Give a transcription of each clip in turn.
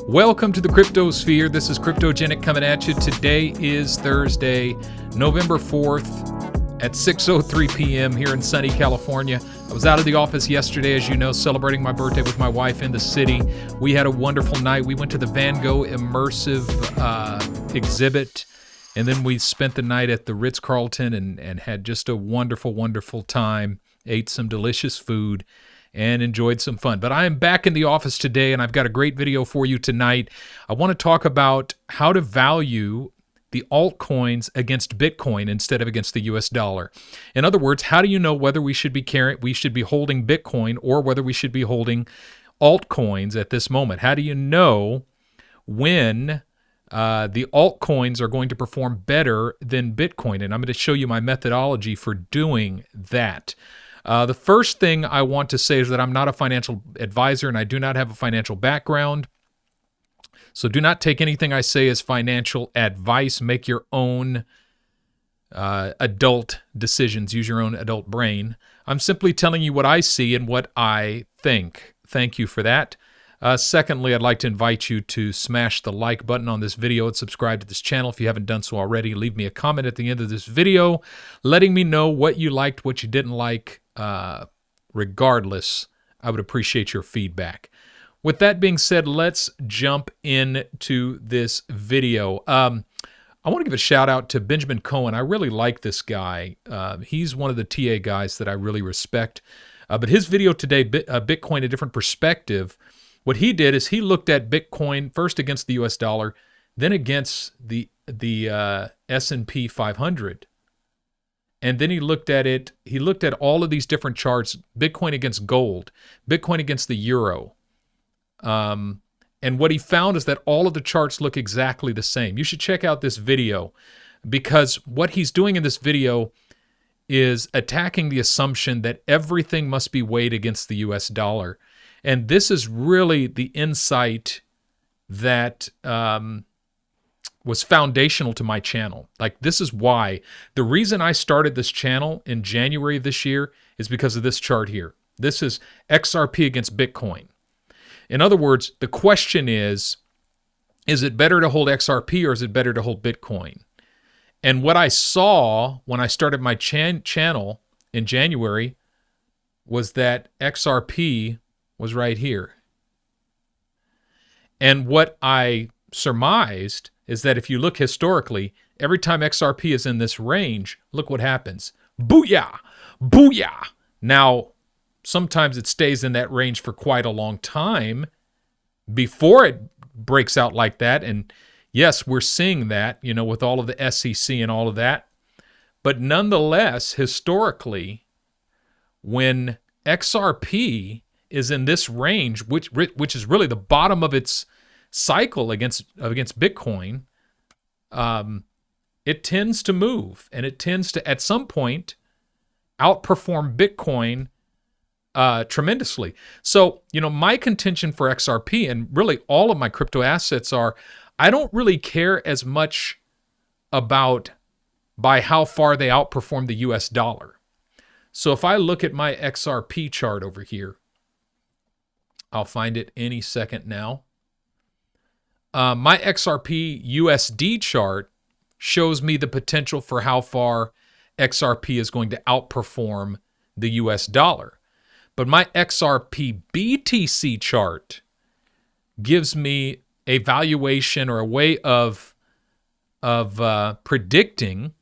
Welcome to the Cryptosphere. This is Cryptogenic coming at you. Today is Thursday, November 4th at 6:03 p.m. here in sunny California. I was out of the office yesterday, as you know, celebrating my birthday with my wife in the city. We had a wonderful night. We went to the Van Gogh immersive exhibit, and then we spent the night at the Ritz-Carlton and had just a wonderful, wonderful time, ate some delicious food, and enjoyed some fun. But I am back in the office today, and I've got a great video for you tonight. I want to talk about how to value the altcoins against Bitcoin instead of against the US dollar. In other words, how do you know whether we should be holding Bitcoin or whether we should be holding altcoins at this moment? How do you know when the altcoins are going to perform better than Bitcoin? And I'm going to show you my methodology for doing that. The first thing I want to say is that I'm not a financial advisor and I do not have a financial background. So do not take anything I say as financial advice. Make your own adult decisions. Use your own adult brain. I'm simply telling you what I see and what I think. Thank you for that. Secondly, I'd like to invite you to smash the like button on this video and subscribe to this channel if you haven't done so already. Leave me a comment at the end of this video letting me know what you liked, what you didn't like. Regardless, I would appreciate your feedback. With that being said, let's jump into this video. I want to give a shout out to Benjamin Cohen. I really like this guy. He's one of the TA guys that I really respect. But his video today, Bitcoin, a different perspective, what he did is he looked at Bitcoin first against the US dollar, then against the S&P 500. And then he looked at all of these different charts, Bitcoin against gold, Bitcoin against the euro. And what he found is that all of the charts look exactly the same. You should check out this video because what he's doing in this video is attacking the assumption that everything must be weighed against the US dollar. And this is really the insight that was foundational to my channel. Like, this is why. The reason I started this channel in January of this year is because of this chart here. This is XRP against Bitcoin. In other words, the question is it better to hold XRP or is it better to hold Bitcoin? And what I saw when I started my channel in January was that XRP was right here. And what I surmised is that if you look historically, every time XRP is in this range, look what happens. Booyah! Booyah! Now, sometimes it stays in that range for quite a long time before it breaks out like that. And yes, we're seeing that, you know, with all of the SEC and all of that. But nonetheless, historically, when XRP is in this range, which is really the bottom of its cycle against Bitcoin, it tends to move, and it tends to, at some point, outperform Bitcoin tremendously. So, you know, my contention for XRP and really all of my crypto assets are, I don't really care as much about by how far they outperform the US dollar. So if I look at my XRP chart over here, I'll find it any second now. My XRP USD chart shows me the potential for how far XRP is going to outperform the US dollar. But my XRP BTC chart gives me a valuation or a way of predicting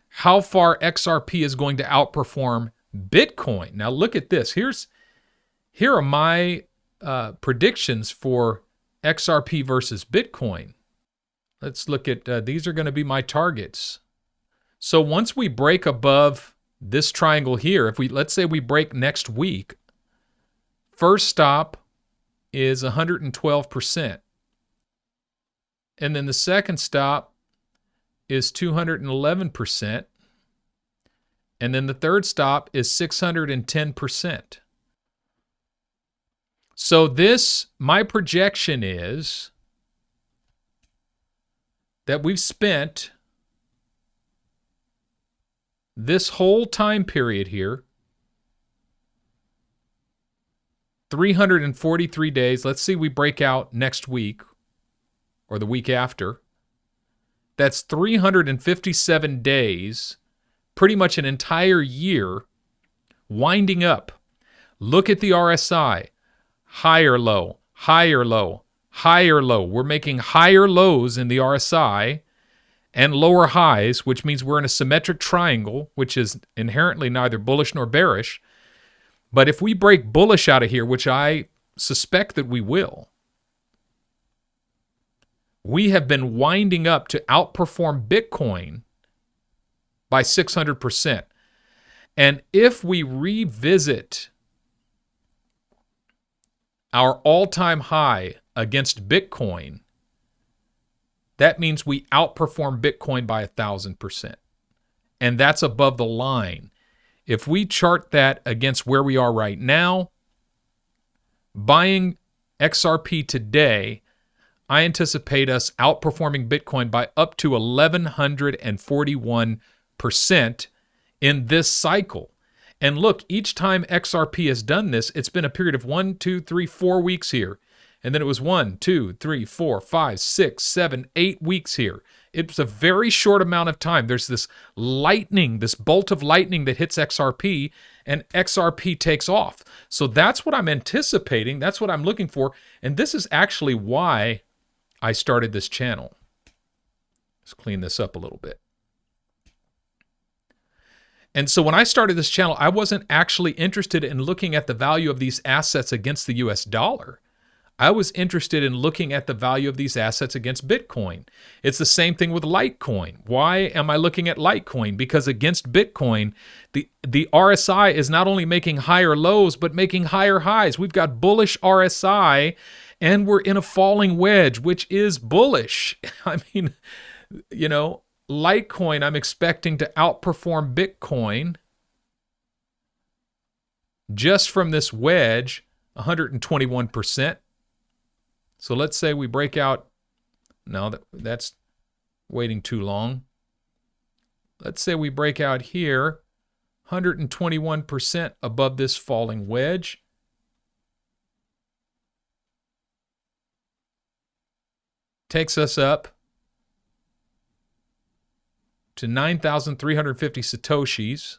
how far XRP is going to outperform Bitcoin. Now look at this. Here are my predictions for XRP versus Bitcoin. Let's look at, these are going to be my targets. So once we break above this triangle here, let's say we break next week, first stop is 112%. And then the second stop is 211%. And then the third stop is 610%. So my projection is that we've spent this whole time period here, 343 days. Let's see, we break out next week. or the week after. That's 357 days, pretty much an entire year, winding up. Look at the RSI. Higher low, higher low, higher low. We're making higher lows in the RSI and lower highs, which means we're in a symmetric triangle, which is inherently neither bullish nor bearish. But if we break bullish out of here, which I suspect that we will, we have been winding up to outperform Bitcoin by 600%. And if we revisit our all-time high against Bitcoin, that means we outperform Bitcoin by 1,000%. And that's above the line. If we chart that against where we are right now, buying XRP today, I anticipate us outperforming Bitcoin by up to 1,141% in this cycle. And look, each time XRP has done this, it's been a period of 1, 2, 3, 4 weeks here. And then it was 1, 2, 3, 4, 5, 6, 7, 8 weeks here. It's a very short amount of time. There's this lightning, this bolt of lightning that hits XRP, and XRP takes off. So that's what I'm anticipating. That's what I'm looking for. And this is actually why I started this channel. Let's clean this up a little bit. And so when I started this channel, I wasn't actually interested in looking at the value of these assets against the US dollar. I was interested in looking at the value of these assets against Bitcoin. It's the same thing with Litecoin. Why am I looking at Litecoin? Because against Bitcoin, the RSI is not only making higher lows, but making higher highs. We've got bullish RSI, and we're in a falling wedge, which is bullish. I mean, you know, Litecoin, I'm expecting to outperform Bitcoin just from this wedge, 121%. So let's say we break out. No, that's waiting too long. Let's say we break out here, 121% above this falling wedge. Takes us up to 9,350 Satoshis,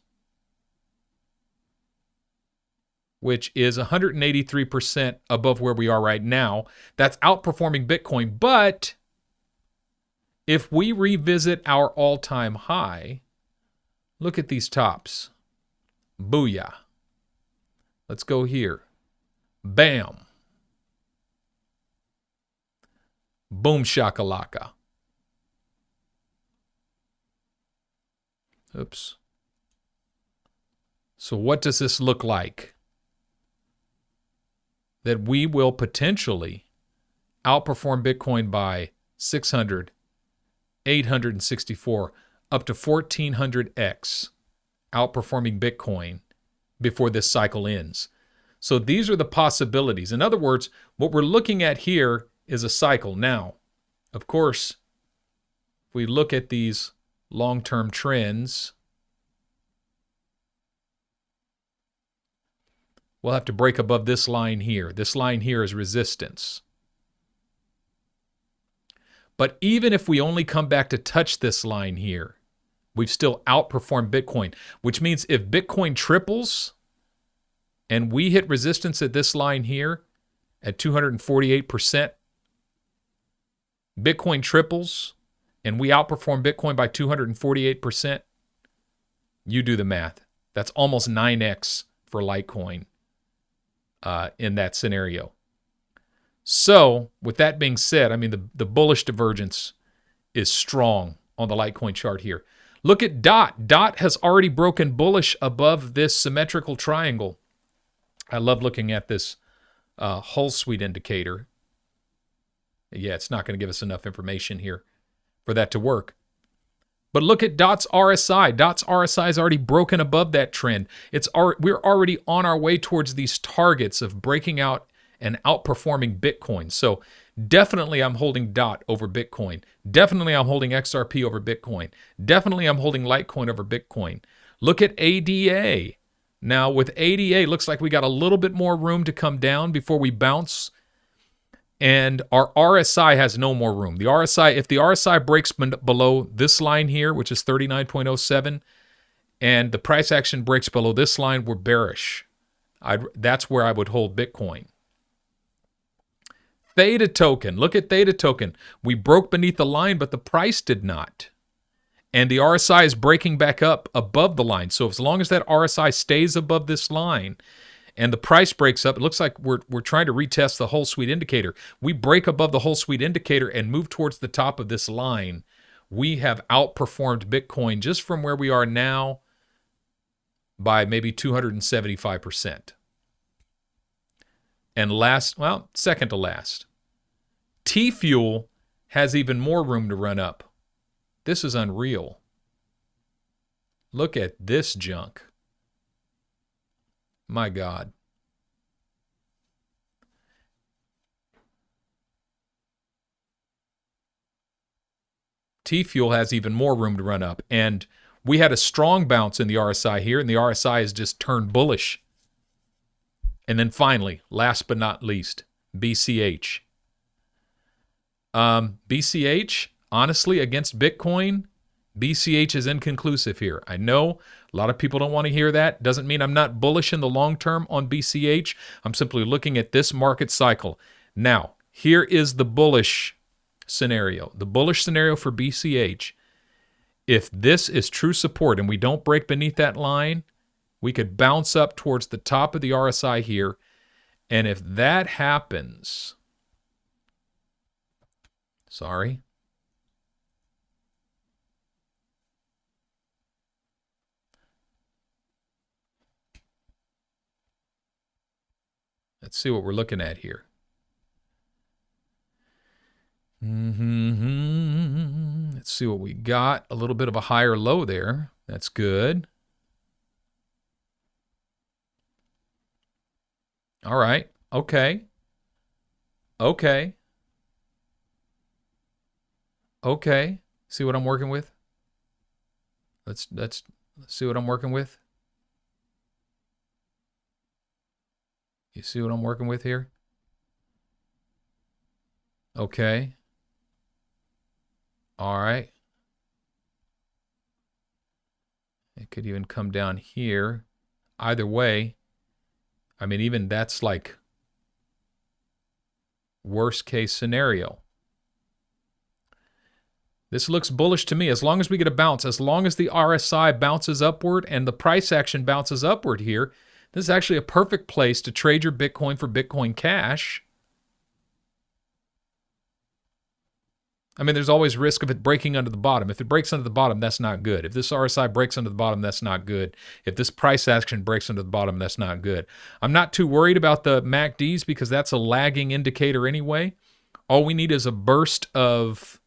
which is 183% above where we are right now. That's outperforming Bitcoin. But if we revisit our all-time high, look at these tops. Booyah. Let's go here. Bam. Boom shakalaka. Oops. So what does this look like? That we will potentially outperform Bitcoin by 600, 864, up to 1,400x, outperforming Bitcoin before this cycle ends. So these are the possibilities. In other words, what we're looking at here is a cycle. Now, of course, if we look at these long-term trends, we'll have to break above this line here. This line here is resistance. But even if we only come back to touch this line here, we've still outperformed Bitcoin, which means if Bitcoin triples and we hit resistance at this line here at 248%, Bitcoin triples and we outperform Bitcoin by 248%, you do the math. That's almost 9x for Litecoin in that scenario. So with that being said, I mean, the bullish divergence is strong on the Litecoin chart here. Look at DOT. DOT has already broken bullish above this symmetrical triangle. I love looking at this Hull Suite indicator. Yeah, it's not going to give us enough information here for that to work. But look at DOT's RSI. DOT's RSI is already broken above that trend. We're already on our way towards these targets of breaking out and outperforming Bitcoin. So definitely I'm holding DOT over Bitcoin. Definitely I'm holding XRP over Bitcoin. Definitely I'm holding Litecoin over Bitcoin. Look at ADA. Now with ADA, looks like we got a little bit more room to come down before we bounce And our RSI has no more room. The RSI, if the RSI breaks below this line here, which is 39.07, and the price action breaks below this line, we're bearish. That's where I would hold Bitcoin. Theta token. Look at Theta token. We broke beneath the line, but the price did not. And the RSI is breaking back up above the line. So as long as that RSI stays above this line and the price breaks up, it looks like we're trying to retest the whole suite indicator. We break above the whole suite indicator and move towards the top of this line. We have outperformed Bitcoin just from where we are now by maybe 275%. And second to last, T-Fuel has even more room to run up. This is unreal. Look at this junk. My God. T-Fuel has even more room to run up. And we had a strong bounce in the RSI here, and the RSI has just turned bullish. And then finally, last but not least, BCH. BCH, honestly, against Bitcoin, BCH is inconclusive here. I know a lot of people don't want to hear that. Doesn't mean I'm not bullish in the long term on BCH. I'm simply looking at this market cycle. Now, here is the bullish scenario. The bullish scenario for BCH. If this is true support and we don't break beneath that line, we could bounce up towards the top of the RSI here. And if that happens, let's see what we're looking at here. Let's see what we got. A little bit of a higher low there. That's good. All right. Okay. Okay. Okay. See what I'm working with? Let's see what I'm working with. You see what I'm working with here? Okay. All right. It could even come down here. Either way, I mean, even that's like worst case scenario. This looks bullish to me. As long as we get a bounce, as long as the RSI bounces upward and the price action bounces upward here, this is actually a perfect place to trade your Bitcoin for Bitcoin Cash. I mean, there's always risk of it breaking under the bottom. If it breaks under the bottom, that's not good. If this RSI breaks under the bottom, that's not good. If this price action breaks under the bottom, that's not good. I'm not too worried about the MACDs because that's a lagging indicator anyway. All we need is a burst of...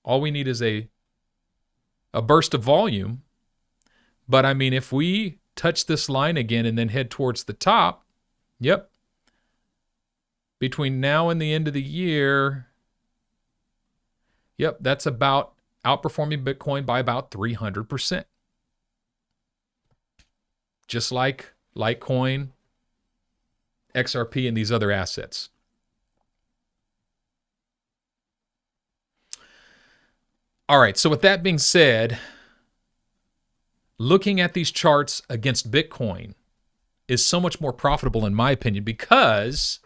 All we need is a burst of volume. But I mean, if we touch this line again and then head towards the top, yep. Between now and the end of the year, yep, that's about outperforming Bitcoin by about 300%. Just like Litecoin, XRP, and these other assets. All right, so with that being said, looking at these charts against Bitcoin is so much more profitable in my opinion because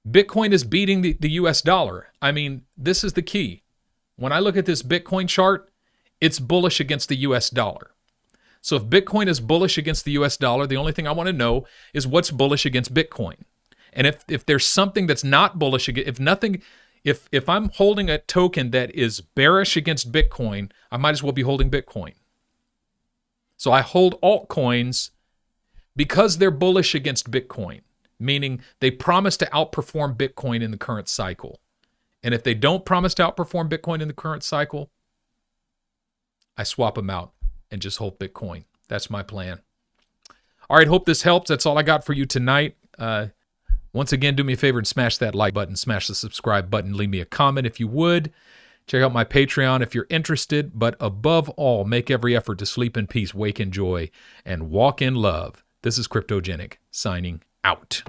Bitcoin is beating the US dollar. I mean, this is the key. When I look at this Bitcoin chart, it's bullish against the US dollar. So if Bitcoin is bullish against the US dollar, the only thing I want to know is what's bullish against Bitcoin. And if there's something that's not bullish, if I'm holding a token that is bearish against Bitcoin, I might as well be holding Bitcoin. So I hold altcoins because they're bullish against Bitcoin, meaning they promise to outperform Bitcoin in the current cycle. And if they don't promise to outperform Bitcoin in the current cycle, I swap them out and just hold Bitcoin. That's my plan. All right, hope this helps. That's all I got for you tonight. Once again, do me a favor and smash that like button, smash the subscribe button, leave me a comment if you would. Check out my Patreon if you're interested. But above all, make every effort to sleep in peace, wake in joy, and walk in love. This is Cryptogenic, signing out.